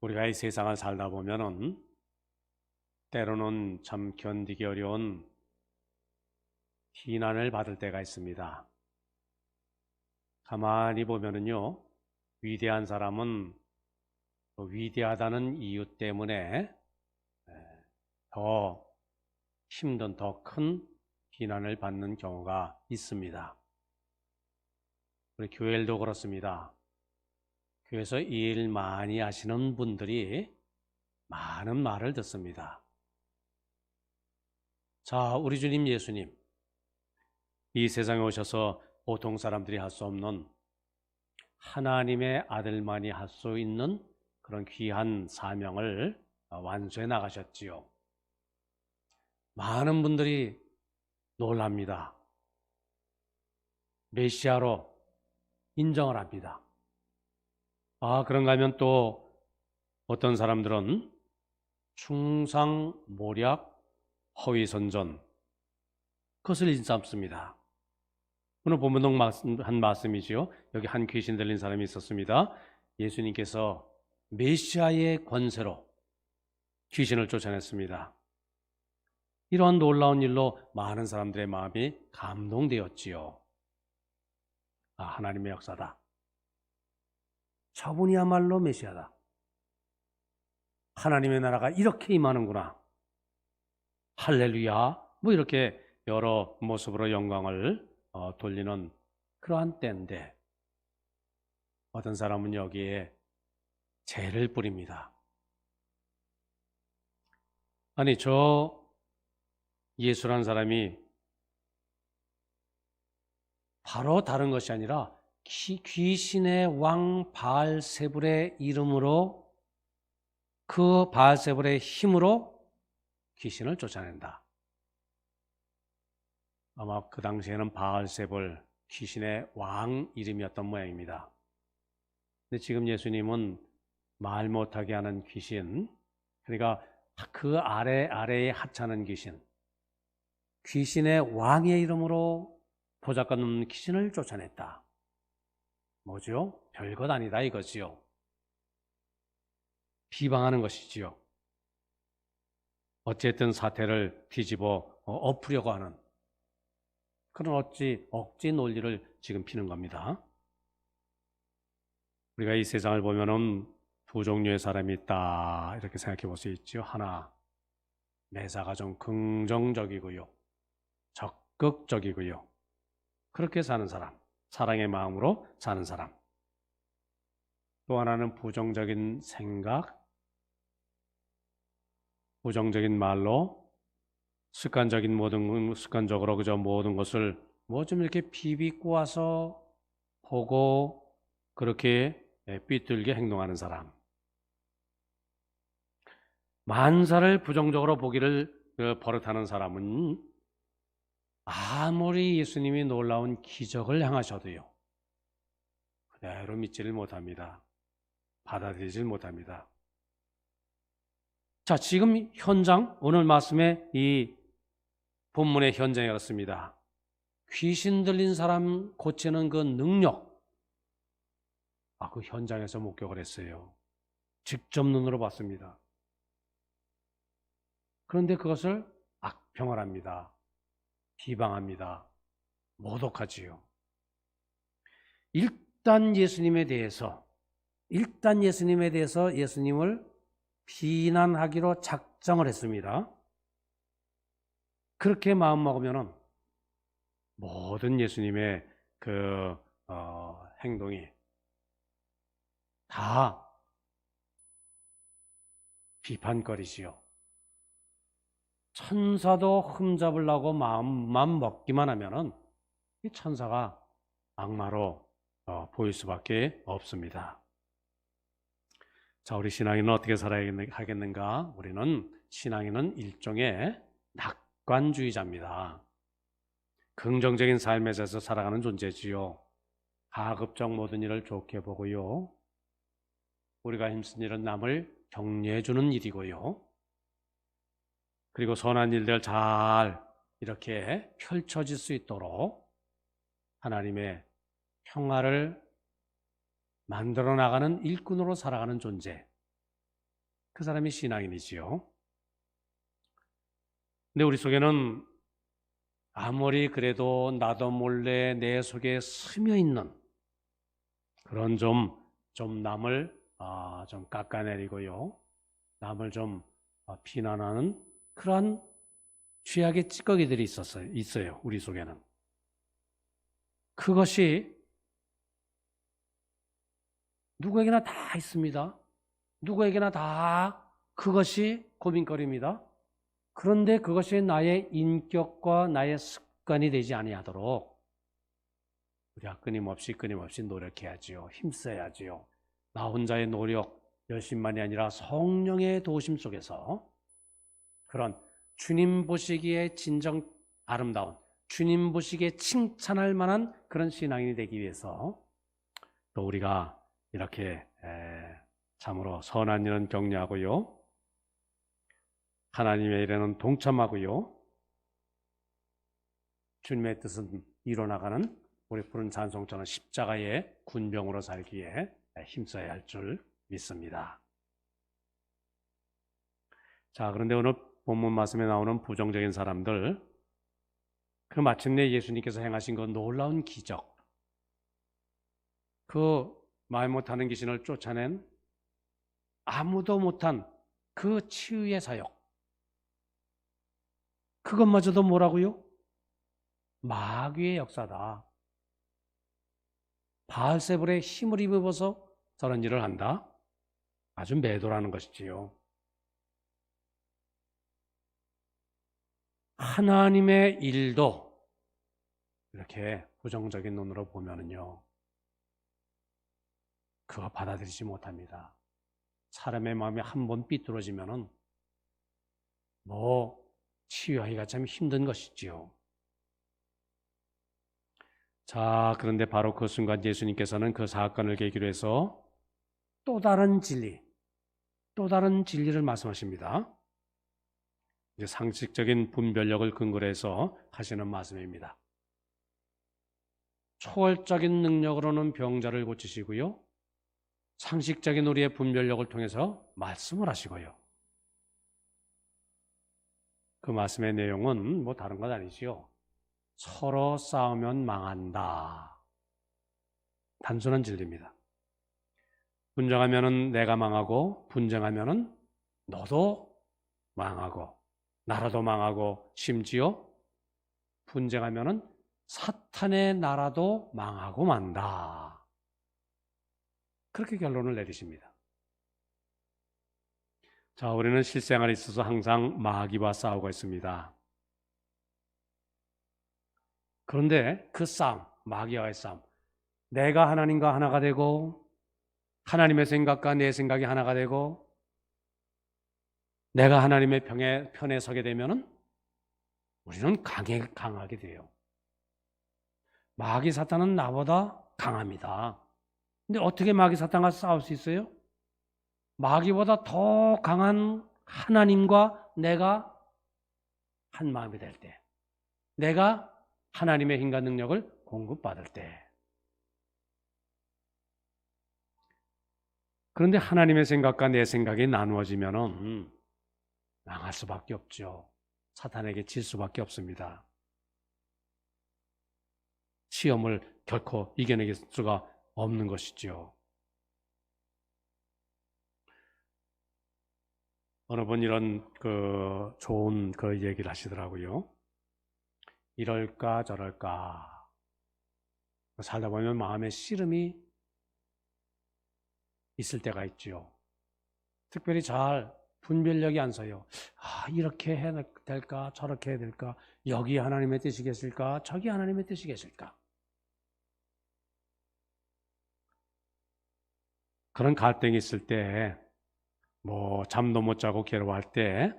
우리가 이 세상을 살다 보면은 때로는 참 견디기 어려운 비난을 받을 때가 있습니다. 가만히 보면은요, 위대한 사람은 그 위대하다는 이유 때문에 더 힘든 더 큰 비난을 받는 경우가 있습니다. 우리 교회도 그렇습니다. 교회에서 일 많이 하시는 분들이 많은 말을 듣습니다. 자, 우리 주님 예수님, 이 세상에 오셔서 보통 사람들이 할 수 없는 하나님의 아들만이 할 수 있는 그런 귀한 사명을 완수해 나가셨지요. 많은 분들이 놀랍니다. 메시아로 인정을 합니다. 그런가 하면 또 어떤 사람들은 충상모략 허위선전, 그것을 일삼습니다. 오늘 본문 한 말씀이지요. 여기 한 귀신 들린 사람이 있었습니다. 예수님께서 메시아의 권세로 귀신을 쫓아냈습니다. 이러한 놀라운 일로 많은 사람들의 마음이 감동되었지요. 하나님의 역사다. 저분이야말로 메시아다. 하나님의 나라가 이렇게 임하는구나. 할렐루야. 이렇게 여러 모습으로 영광을 돌리는 그러한 때인데, 어떤 사람은 여기에 죄를 뿌립니다. 아니, 저 예수란 사람이 바로 다른 것이 아니라 귀신의 왕 바알세불의 이름으로, 그 바알세불의 힘으로 귀신을 쫓아낸다. 아마 그 당시에는 바알세불, 귀신의 왕 이름이었던 모양입니다. 근데 지금 예수님은 말 못하게 하는 귀신, 그러니까 그 아래에 하찮은 귀신, 귀신의 왕의 이름으로 보잘것 없는 귀신을 쫓아냈다. 뭐죠? 별것 아니다 이거지요. 비방하는 것이지요. 어쨌든 사태를 뒤집어 엎으려고 하는 그런 억지 논리를 지금 피는 겁니다. 우리가 이 세상을 보면은 두 종류의 사람이 있다 이렇게 생각해 볼 수 있죠. 하나, 매사가 좀 긍정적이고요, 적극적이고요, 그렇게 사는 사람, 사랑의 마음으로 사는 사람. 또 하나는 부정적인 생각, 부정적인 말로 습관적으로 그저 모든 것을 좀 이렇게 비비꼬아서 보고 그렇게 삐뚤게 행동하는 사람. 만사를 부정적으로 보기를 버릇하는 사람은 아무리 예수님이 놀라운 기적을 행하셔도요, 그대로 믿지를 못합니다. 받아들이질 못합니다. 자, 지금 현장, 오늘 말씀의 이 본문의 현장이 그렇습니다. 귀신 들린 사람 고치는 그 능력, 그 현장에서 목격을 했어요. 직접 눈으로 봤습니다. 그런데 그것을 악평을합니다. 비방합니다. 모독하지요. 일단 예수님에 대해서 예수님을 비난하기로 작정을 했습니다. 그렇게 마음먹으면 모든 예수님의 행동이 다 비판거리지요. 천사도 흠잡으려고 마음만 먹기만 하면은 이 천사가 악마로 보일 수밖에 없습니다. 자, 우리 신앙인은 어떻게 살아야 하겠는가? 우리는 신앙인은 일종의 낙관주의자입니다. 긍정적인 삶에서 살아가는 존재지요. 가급적 모든 일을 좋게 보고요, 우리가 힘쓴 일은 남을 격려해 주는 일이고요, 그리고 선한 일들 잘 이렇게 펼쳐질 수 있도록 하나님의 평화를 만들어 나가는 일꾼으로 살아가는 존재, 그 사람이 신앙인이지요. 근데 우리 속에는 아무리 그래도 나도 몰래 내 속에 스며 있는 그런 좀 남을 좀 깎아내리고요, 남을 좀 비난하는 그러한 죄악의 찌꺼기들이 있어요. 우리 속에는. 그것이 누구에게나 다 있습니다. 누구에게나 다 그것이 고민거리입니다. 그런데 그것이 나의 인격과 나의 습관이 되지 아니하도록 우리가 끊임없이 노력해야지요. 힘써야지요. 나 혼자의 노력, 열심만이 아니라 성령의 도우심 속에서 그런 주님 보시기에 진정 아름다운, 주님 보시기에 칭찬할 만한 그런 신앙인이 되기 위해서 또 우리가 이렇게 참으로 선한 일은 격려하고요, 하나님의 일에는 동참하고요, 주님의 뜻은 이뤄나가는 우리 푸른 찬송처럼 십자가의 군병으로 살기에 힘써야 할 줄 믿습니다. 자, 그런데 오늘 본문 말씀에 나오는 부정적인 사람들, 그 마침내 예수님께서 행하신 그 놀라운 기적, 그 말 못하는 귀신을 쫓아낸 아무도 못한 그 치유의 사역, 그것마저도 뭐라고요? 마귀의 역사다. 바알세불의 힘을 입어서 저런 일을 한다? 아주 매도라는 것이지요. 하나님의 일도 이렇게 부정적인 눈으로 보면은요, 그거 받아들이지 못합니다. 사람의 마음이 한번 삐뚤어지면은 치유하기가 참 힘든 것이지요. 자, 그런데 바로 그 순간 예수님께서는 그 사건을 계기로 해서 또 다른 진리를 말씀하십니다. 이제 상식적인 분별력을 근거로 해서 하시는 말씀입니다. 초월적인 능력으로는 병자를 고치시고요, 상식적인 우리의 분별력을 통해서 말씀을 하시고요. 그 말씀의 내용은 다른 것 아니지요. 서로 싸우면 망한다. 단순한 진리입니다. 분쟁하면은 내가 망하고, 분쟁하면은 너도 망하고, 나라도 망하고, 심지어 분쟁하면은 사탄의 나라도 망하고 만다. 그렇게 결론을 내리십니다. 자, 우리는 실생활에 있어서 항상 마귀와 싸우고 있습니다. 그런데 그 싸움, 마귀와의 싸움, 내가 하나님과 하나가 되고, 하나님의 생각과 내 생각이 하나가 되고, 내가 하나님의 편에 서게 되면 우리는 강하게 돼요. 마귀 사탄은 나보다 강합니다. 근데 어떻게 마귀 사탄과 싸울 수 있어요? 마귀보다 더 강한 하나님과 내가 한 마음이 될 때, 내가 하나님의 힘과 능력을 공급받을 때. 그런데 하나님의 생각과 내 생각이 나누어지면은 망할 수밖에 없죠. 사탄에게 질 수밖에 없습니다. 시험을 결코 이겨내길 수가 없는 것이죠. 어느 분 이런 좋은 얘기를 하시더라고요. 이럴까 저럴까 살다 보면 마음에 씨름이 있을 때가 있죠. 특별히 잘 분별력이 안 서요. 이렇게 해야 될까 저렇게 해야 될까, 여기 하나님의 뜻이겠을까 저기 하나님의 뜻이겠을까. 그런 갈등이 있을 때, 잠도 못 자고 괴로워할 때,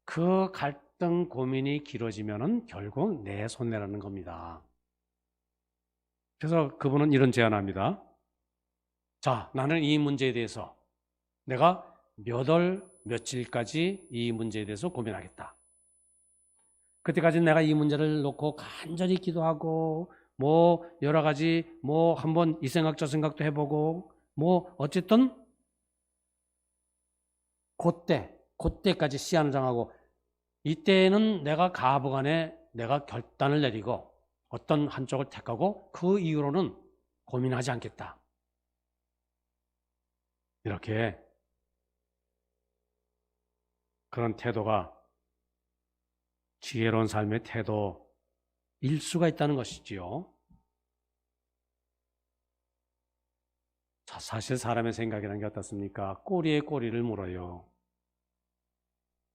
그 갈등 고민이 길어지면은 결국 내 손해라는 겁니다. 그래서 그분은 이런 제안합니다. 자, 나는 이 문제에 대해서 내가 몇 월 며칠까지 이 문제에 대해서 고민하겠다. 그때까지 내가 이 문제를 놓고 간절히 기도하고 여러 가지 한번 이 생각 저 생각도 해보고 어쨌든 그때까지 시한을 정하고 이때는 내가 가부간에 내가 결단을 내리고 어떤 한쪽을 택하고 그 이후로는 고민하지 않겠다. 이렇게 그런 태도가 지혜로운 삶의 태도일 수가 있다는 것이지요. 자, 사실 사람의 생각이라는 게 어떻습니까? 꼬리에 꼬리를 물어요.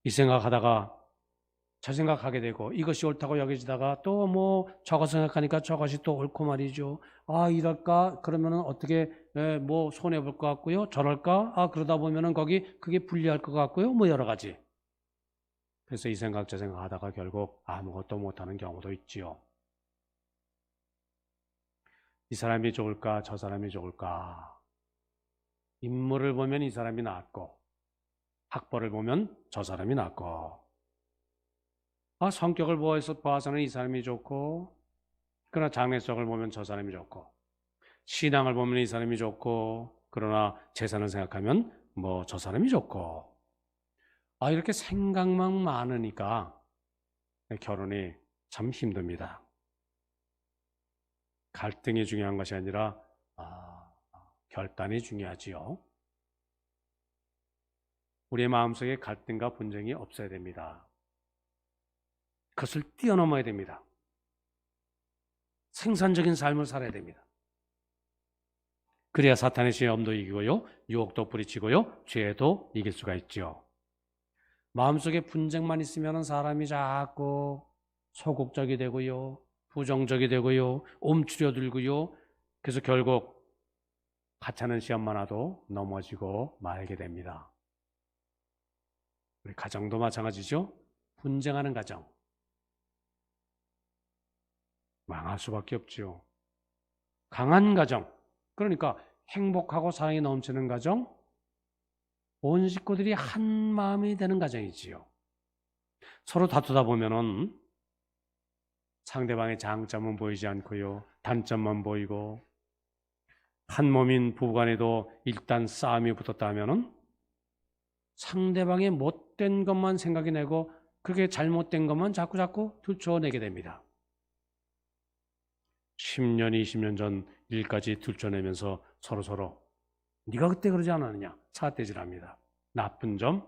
이 생각하다가 저 생각하게 되고 이것이 옳다고 여겨지다가 또 뭐 저거 생각하니까 저것이 또 옳고 말이죠. 아, 이럴까? 그러면은 어떻게 뭐 손해 볼 것 같고요. 저럴까? 아, 그러다 보면은 그게 불리할 것 같고요. 뭐 여러 가지. 그래서 이 생각 저 생각 하다가 결국 아무것도 못하는 경우도 있지요. 이 사람이 좋을까? 저 사람이 좋을까? 인물을 보면 이 사람이 낫고 학벌을 보면 저 사람이 낫고 성격을 봐서는 이 사람이 좋고 그러나 장래성을 보면 저 사람이 좋고 신앙을 보면 이 사람이 좋고 그러나 재산을 생각하면 뭐 저 사람이 좋고 이렇게 생각만 많으니까 결혼이 참 힘듭니다. 갈등이 중요한 것이 아니라 결단이 중요하지요. 우리의 마음속에 갈등과 분쟁이 없어야 됩니다. 그것을 뛰어넘어야 됩니다. 생산적인 삶을 살아야 됩니다. 그래야 사탄의 시험도 이기고요, 유혹도 뿌리치고요, 죄도 이길 수가 있죠. 마음속에 분쟁만 있으면 사람이 자꾸 소극적이 되고요, 부정적이 되고요, 움츠려들고요. 그래서 결국 하찮은 시험만 와도 넘어지고 말게 됩니다. 우리 가정도 마찬가지죠. 분쟁하는 가정 망할 수밖에 없죠. 강한 가정, 그러니까 행복하고 사랑이 넘치는 가정, 온 식구들이 한 마음이 되는 가정이지요. 서로 다투다 보면은 상대방의 장점은 보이지 않고요, 단점만 보이고 한 몸인 부부간에도 일단 싸움이 붙었다 하면은 상대방의 못된 것만 생각이 내고 그게 잘못된 것만 자꾸 들춰내게 됩니다. 10년, 20년 전 일까지 들춰내면서 서로 네가 그때 그러지 않았느냐 삿대질합니다. 나쁜 점,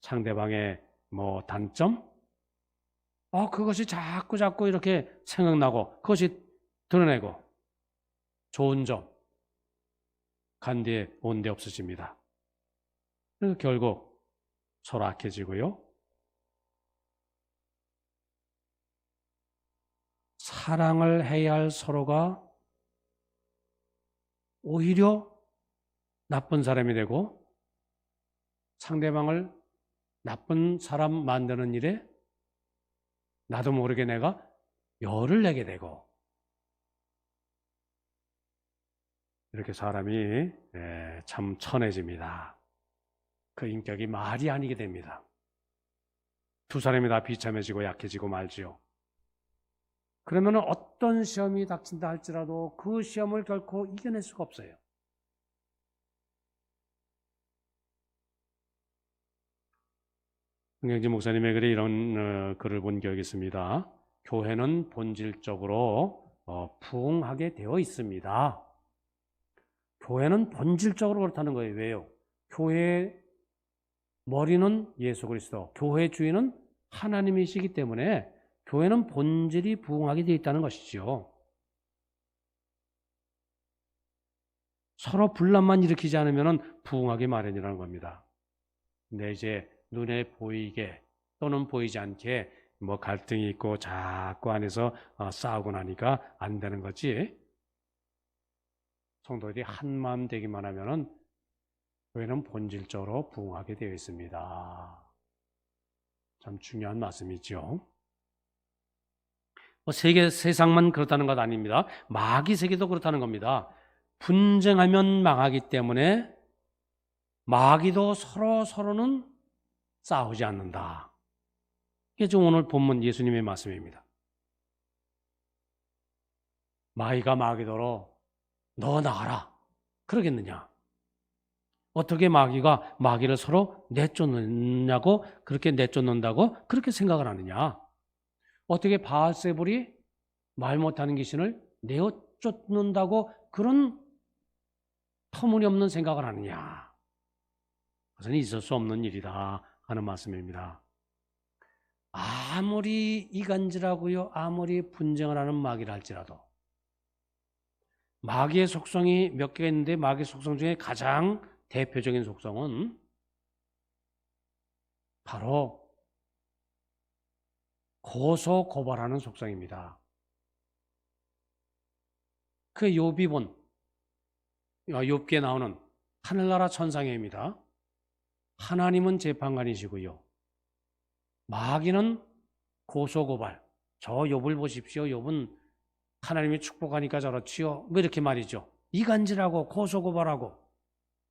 상대방의 뭐 단점, 그것이 자꾸 이렇게 생각나고 그것이 드러내고 좋은 점 간디에 온데 없어집니다. 그래서 결국 서로 악해지고요. 사랑을 해야 할 서로가 오히려 나쁜 사람이 되고 상대방을 나쁜 사람 만드는 일에 나도 모르게 내가 열을 내게 되고 이렇게 사람이 참 천해집니다. 그 인격이 말이 아니게 됩니다. 두 사람이 다 비참해지고 약해지고 말지요. 그러면 어떤 시험이 닥친다 할지라도 그 시험을 결코 이겨낼 수가 없어요. 흥경진 목사님의 글에 이런 글을 본 기억이 있습니다. 교회는 본질적으로 부흥하게 되어 있습니다. 교회는 본질적으로 그렇다는 거예요. 왜요? 교회의 머리는 예수 그리스도, 교회 주인은 하나님이시기 때문에 교회는 본질이 부흥하게 되어 있다는 것이죠. 서로 분란만 일으키지 않으면 부흥하기 마련이라는 겁니다. 근데 이제 눈에 보이게 또는 보이지 않게 뭐 갈등이 있고 자꾸 안에서 싸우고 나니까 안 되는 거지. 성도들이 한 마음 되기만 하면은 교회는 본질적으로 부흥하게 되어 있습니다. 참 중요한 말씀이죠. 세상만 그렇다는 것 아닙니다. 마귀 세계도 그렇다는 겁니다. 분쟁하면 망하기 때문에 마귀도 서로는 싸우지 않는다. 이게 지금 오늘 본문 예수님의 말씀입니다. 마귀가 마귀더러 너 나가라 그러겠느냐? 어떻게 마귀를 서로 내쫓느냐고, 그렇게 내쫓는다고 그렇게 생각을 하느냐? 어떻게 바알세불이 말 못하는 귀신을 내어 쫓는다고 그런 터무니없는 생각을 하느냐? 그것은 있을 수 없는 일이다 하는 말씀입니다. 아무리 이간질하고요, 아무리 분쟁을 하는 마귀라 할지라도 마귀의 속성이 몇 개가 있는데 마귀의 속성 중에 가장 대표적인 속성은 바로 고소고발하는 속성입니다. 그 욥기본, 욥기에 나오는 하늘나라 천상회입니다. 하나님은 재판관이시고요, 마귀는 고소고발. 저 욥을 보십시오. 욥은 하나님이 축복하니까 저렇지요. 뭐 이렇게 말이죠. 이간질하고 고소고발하고,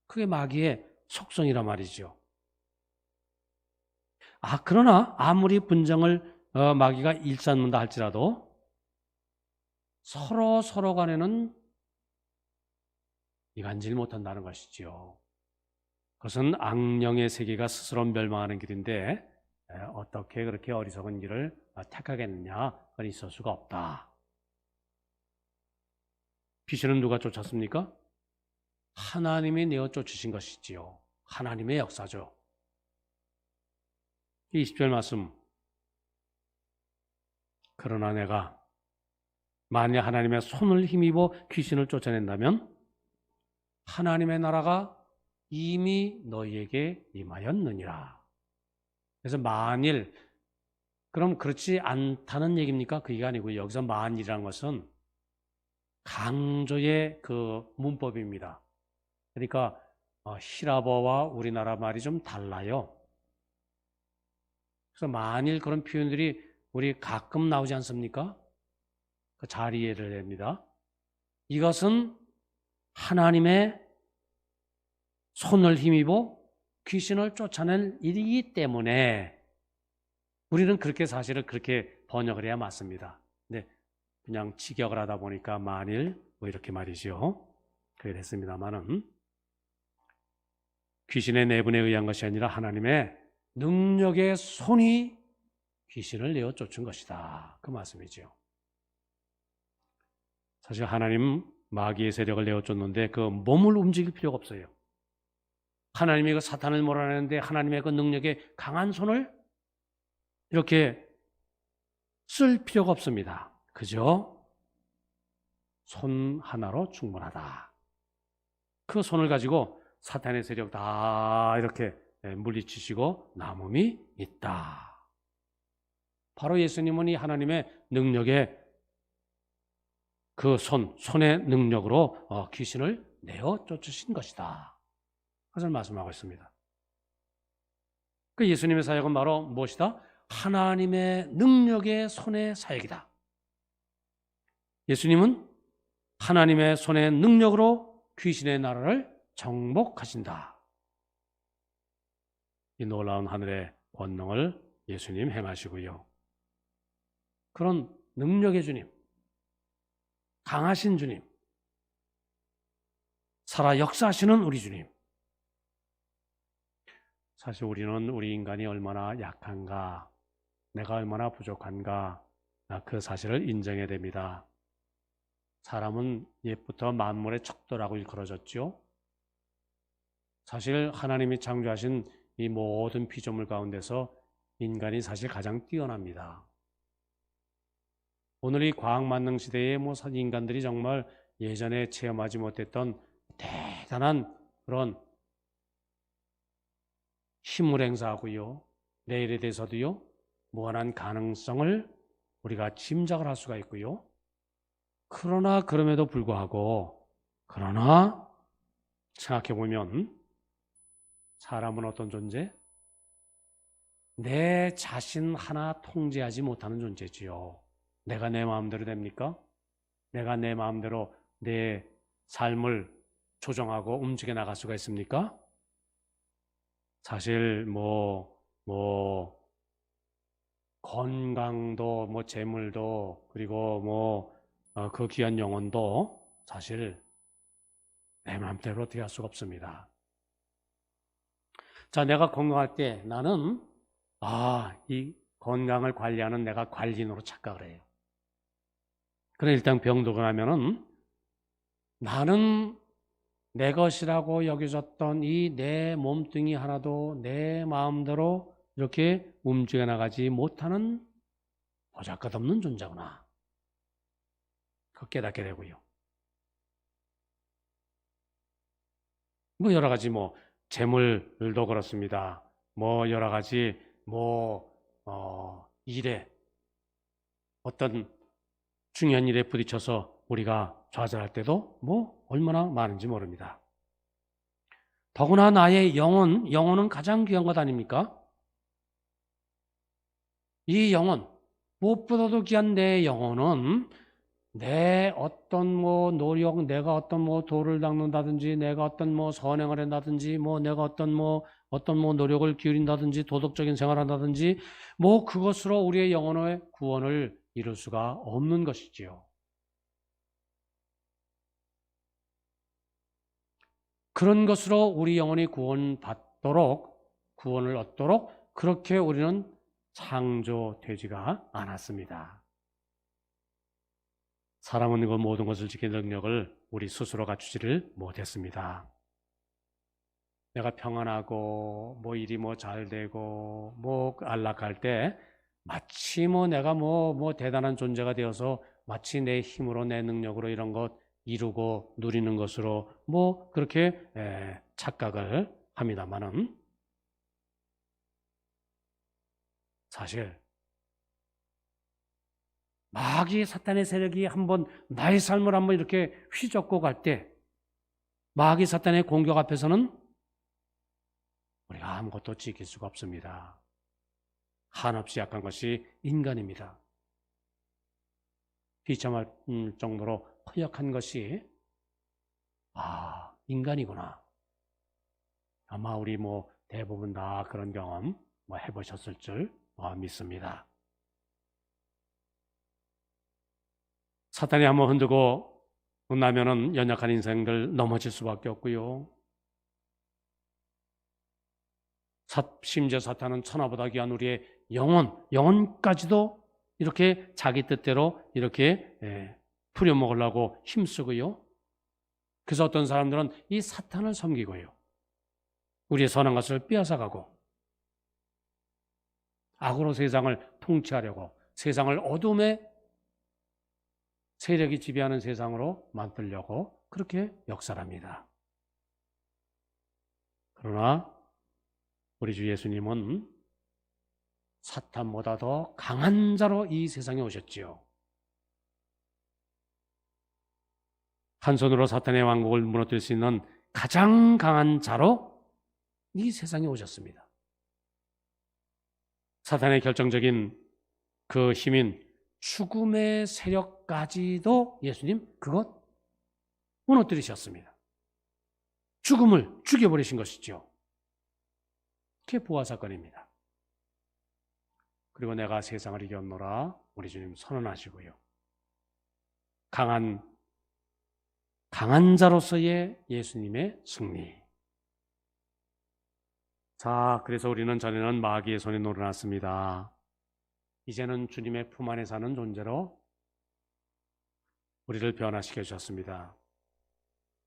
그게 마귀의 속성이란 말이죠. 그러나 아무리 분쟁을 마귀가 일삼는다 할지라도 서로 간에는 이간질 못한다는 것이지요. 그것은 악령의 세계가 스스로 멸망하는 길인데 어떻게 그렇게 어리석은 길을 택하겠느냐? 그건 있을 수가 없다. 귀신은 누가 쫓았습니까? 하나님이 내어 쫓으신 것이지요. 하나님의 역사죠. 20절 말씀. 그러나 내가 만약 하나님의 손을 힘입어 귀신을 쫓아낸다면 하나님의 나라가 이미 너희에게 임하였느니라. 그래서 만일, 그럼 그렇지 않다는 얘기입니까? 그게 아니고 여기서 만일이라는 것은 강조의 그 문법입니다. 그러니까 히라버와 우리나라 말이 좀 달라요. 그래서 만일 그런 표현들이 우리 가끔 나오지 않습니까? 잘 이해를 됩니다. 이것은 하나님의 손을 힘입어 귀신을 쫓아낼 일이기 때문에 우리는 그렇게 사실을 그렇게 번역을 해야 맞습니다. 근데 그냥 직역을 하다 보니까 만일 뭐 이렇게 말이죠. 그래 됐습니다만은 귀신의 내분에 의한 것이 아니라 하나님의 능력의 손이 귀신을 내어 쫓은 것이다. 그 말씀이죠. 사실 하나님 마귀의 세력을 내어 쫓는데 그 몸을 움직일 필요가 없어요. 하나님이 그 사탄을 몰아내는데 하나님의 그 능력의 강한 손을 이렇게 쓸 필요가 없습니다. 그저 손 하나로 충분하다. 그 손을 가지고 사탄의 세력 다 이렇게 물리치시고 남음이 있다. 바로 예수님은 이 하나님의 능력의 그 손의 능력으로 귀신을 내어 쫓으신 것이다. 그것을 말씀하고 있습니다. 그 예수님의 사역은 바로 무엇이다? 하나님의 능력의 손의 사역이다. 예수님은 하나님의 손의 능력으로 귀신의 나라를 정복하신다. 이 놀라운 하늘의 권능을 예수님 행하시고요. 그런 능력의 주님, 강하신 주님, 살아 역사하시는 우리 주님. 사실 우리 인간이 얼마나 약한가, 내가 얼마나 부족한가, 그 사실을 인정해야 됩니다. 사람은 옛부터 만물의 척도라고 일컬어졌죠. 사실 하나님이 창조하신 이 모든 피조물 가운데서 인간이 사실 가장 뛰어납니다. 오늘 이 과학만능 시대에 인간들이 정말 예전에 체험하지 못했던 대단한 그런 힘을 행사하고요, 내일에 대해서도요 무한한 가능성을 우리가 짐작을 할 수가 있고요. 그러나 그럼에도 불구하고 생각해보면 사람은 어떤 존재? 내 자신 하나 통제하지 못하는 존재지요. 내가 내 마음대로 됩니까? 내가 내 마음대로 내 삶을 조정하고 움직여 나갈 수가 있습니까? 사실 건강도 재물도 그리고 그 귀한 영혼도 사실 내 마음대로 어떻게 할 수가 없습니다. 자, 내가 건강할 때 나는 이 건강을 관리하는 내가 관리인으로 착각을 해요. 그래 일단 병도가 나면은 나는 내 것이라고 여겨졌던 이 내 몸뚱이 하나도 내 마음대로 이렇게 움직여 나가지 못하는 보잘것없는 존재구나. 그거 깨닫게 되고요. 뭐 여러 가지 재물도 그렇습니다. 여러 가지 일에 어떤 중요한 일에 부딪혀서 우리가 좌절할 때도 얼마나 많은지 모릅니다. 더구나 나의 영혼은 가장 귀한 것 아닙니까? 이 영혼, 무엇보다도 귀한 내 영혼은 내 어떤 노력, 내가 어떤 도를 닦는다든지, 내가 어떤 선행을 한다든지, 내가 어떤 노력을 기울인다든지, 도덕적인 생활을 한다든지, 그것으로 우리의 영혼의 구원을 이룰 수가 없는 것이지요. 그런 것으로 우리 영혼이 구원을 얻도록 그렇게 우리는 창조되지가 않았습니다. 사람은 그 모든 것을 지키는 능력을 우리 스스로 갖추지를 못했습니다. 내가 평안하고 일이 잘 되고 안락할 때 마치 내가 대단한 존재가 되어서 마치 내 힘으로 내 능력으로 이런 것 이루고 누리는 것으로 그렇게 착각을 합니다만은 사실 마귀 사탄의 세력이 한번 나의 삶을 한번 이렇게 휘젓고 갈 때 마귀 사탄의 공격 앞에서는 우리가 아무것도 지킬 수가 없습니다. 한없이 약한 것이 인간입니다. 비참할 정도로 허약한 것이 인간이구나. 아마 우리 대부분 다 그런 경험 해보셨을 줄 믿습니다. 사탄이 한번 흔들고 나면은 연약한 인생들 넘어질 수밖에 없고요. 심지어 사탄은 천하보다 귀한 우리의 영혼까지도 이렇게 자기 뜻대로 이렇게 부려먹으려고 힘쓰고요. 그래서 어떤 사람들은 이 사탄을 섬기고요. 우리의 선한 것을 빼앗아가고 악으로 세상을 통치하려고 세상을 어둠의 세력이 지배하는 세상으로 만들려고 그렇게 역사합니다. 그러나 우리 주 예수님은 사탄보다 더 강한 자로 이 세상에 오셨지요. 한 손으로 사탄의 왕국을 무너뜨릴 수 있는 가장 강한 자로 이 세상에 오셨습니다. 사탄의 결정적인 그 힘인 죽음의 세력까지도 예수님 그것 무너뜨리셨습니다. 죽음을 죽여버리신 것이죠. 그게 부활 사건입니다. 그리고 내가 세상을 이겼노라 우리 주님 선언하시고요. 강한 자로서의 예수님의 승리. 자, 그래서 우리는 전에는 마귀의 손에 놀아났습니다. 이제는 주님의 품 안에 사는 존재로 우리를 변화시켜 주셨습니다.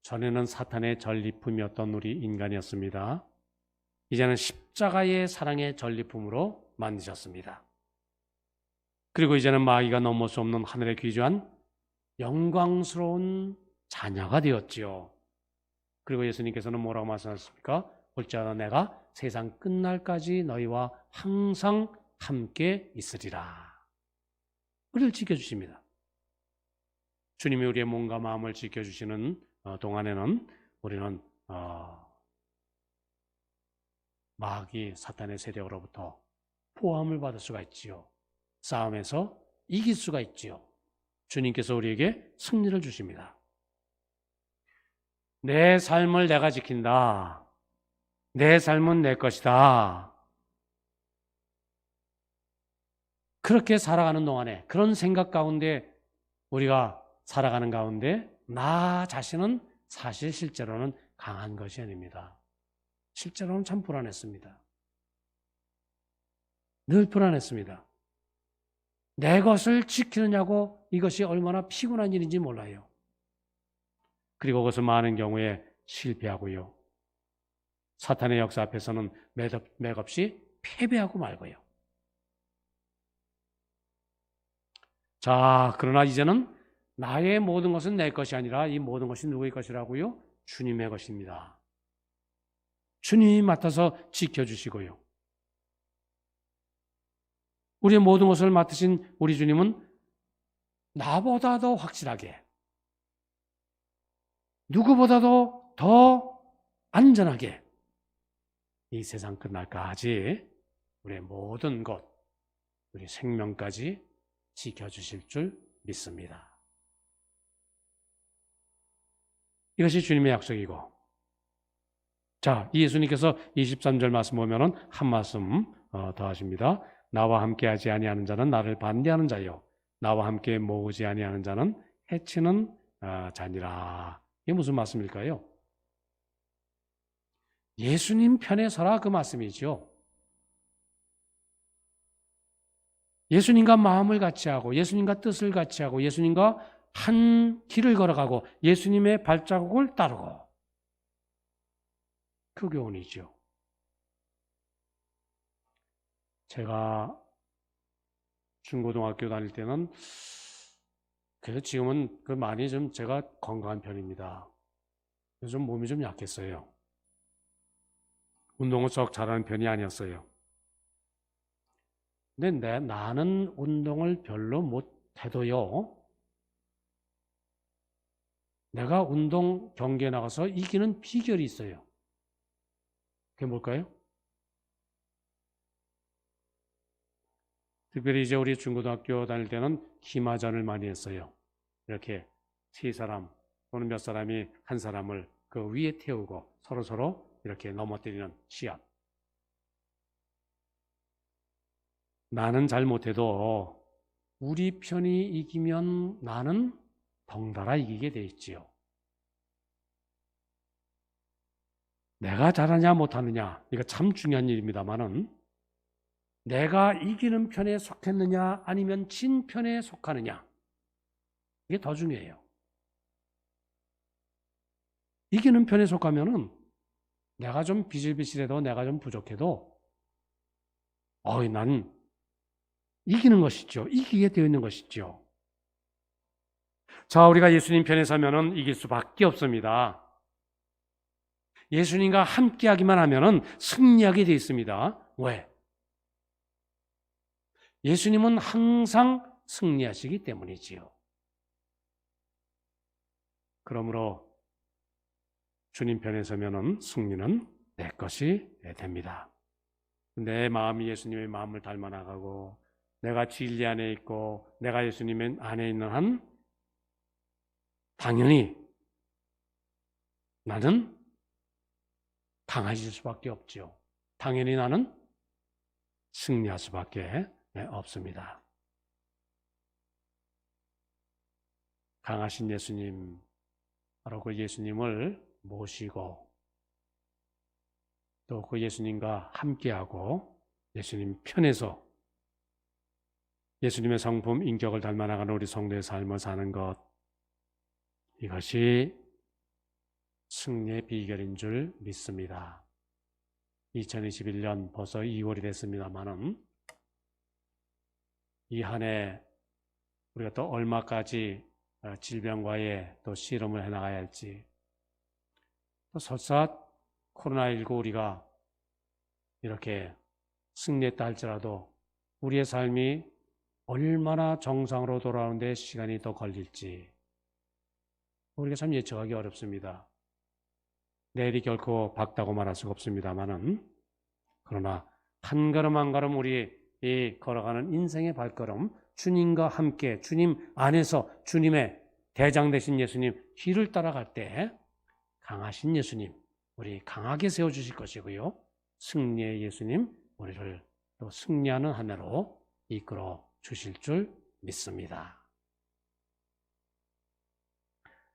전에는 사탄의 전리품이었던 우리 인간이었습니다. 이제는 십자가의 사랑의 전리품으로 만드셨습니다. 그리고 이제는 마귀가 넘을 수 없는 하늘에 귀중한 영광스러운 자녀가 되었지요. 그리고 예수님께서는 뭐라고 말씀하셨습니까? 볼지어다 내가 세상 끝날까지 너희와 항상 함께 있으리라. 우리를 지켜주십니다. 주님이 우리의 몸과 마음을 지켜주시는 동안에는 우리는 마귀 사탄의 세력으로부터 포함을 받을 수가 있지요. 싸움에서 이길 수가 있지요. 주님께서 우리에게 승리를 주십니다. 내 삶을 내가 지킨다. 내 삶은 내 것이다. 그렇게 살아가는 동안에 그런 생각 가운데 우리가 살아가는 가운데 나 자신은 사실 실제로는 강한 것이 아닙니다. 실제로는 참 불안했습니다. 늘 불안했습니다. 내 것을 지키느냐고 이것이 얼마나 피곤한 일인지 몰라요. 그리고 그것은 많은 경우에 실패하고요. 사탄의 역사 앞에서는 맥없이 패배하고 말고요. 자, 그러나 이제는 나의 모든 것은 내 것이 아니라 이 모든 것이 누구의 것이라고요? 주님의 것입니다. 주님이 맡아서 지켜주시고요. 우리의 모든 것을 맡으신 우리 주님은 나보다 더 확실하게, 누구보다도 더 안전하게 이 세상 끝날까지 우리의 모든 것, 우리 생명까지 지켜주실 줄 믿습니다. 이것이 주님의 약속이고, 자, 예수님께서 23절 말씀 보면은 한 말씀 더 하십니다. 나와 함께하지 아니하는 자는 나를 반대하는 자요, 나와 함께 모으지 아니하는 자는 해치는 자니라. 이게 무슨 말씀일까요? 예수님 편에 서라, 그 말씀이죠. 예수님과 마음을 같이 하고, 예수님과 뜻을 같이 하고, 예수님과 한 길을 걸어가고, 예수님의 발자국을 따르고, 그 교훈이죠. 제가 중고등학교 다닐 때는, 그래서 지금은 많이 좀 제가 건강한 편입니다. 그래서 좀 몸이 좀 약했어요. 운동을 썩 잘하는 편이 아니었어요. 근데 나는 운동을 별로 못해도요, 내가 운동 경기에 나가서 이기는 비결이 있어요. 그게 뭘까요? 특별히 이제 우리 중고등학교 다닐 때는 기마전을 많이 했어요. 이렇게 세 사람 또는 몇 사람이 한 사람을 그 위에 태우고 서로 이렇게 넘어뜨리는 시합. 나는 잘 못해도 우리 편이 이기면 나는 덩달아 이기게 돼 있지요. 내가 잘하냐 못하느냐, 이거 참 중요한 일입니다만은, 내가 이기는 편에 속했느냐 아니면 진 편에 속하느냐, 이게 더 중요해요. 이기는 편에 속하면은 내가 좀 비실비실해도, 내가 좀 부족해도 난 이기는 것이죠. 이기게 되어 있는 것이죠. 자, 우리가 예수님 편에 서면은 이길 수밖에 없습니다. 예수님과 함께하기만 하면은 승리하게 되어 있습니다. 왜? 예수님은 항상 승리하시기 때문이지요. 그러므로 주님 편에 서면은 승리는 내 것이 됩니다. 내 마음이 예수님의 마음을 닮아 나가고, 내가 진리 안에 있고, 내가 예수님 안에 있는 한, 당연히 나는 강해질 수밖에 없죠. 당연히 나는 승리할 수밖에 없습니다. 강하신 예수님, 바로 그 예수님을 모시고 또 그 예수님과 함께하고 예수님 편에서 예수님의 성품, 인격을 닮아나가는 우리 성도의 삶을 사는 것, 이것이 승리의 비결인 줄 믿습니다. 2021년 벌써 2월이 됐습니다만은, 이 한 해 우리가 또 얼마까지 질병과의 또 씨름을 해나가야 할지, 또 설사 코로나19 우리가 이렇게 승리했다 할지라도 우리의 삶이 얼마나 정상으로 돌아오는데 시간이 더 걸릴지 우리가 참 예측하기 어렵습니다. 내일이 결코 밝다고 말할 수가 없습니다만은, 그러나 한 걸음 한 걸음 우리 이 걸어가는 인생의 발걸음, 주님과 함께 주님 안에서 주님의 대장 되신 예수님 길을 따라갈 때 강하신 예수님 우리 강하게 세워주실 것이고요, 승리의 예수님 우리를 또 승리하는 한 해로 이끌어 주실 줄 믿습니다.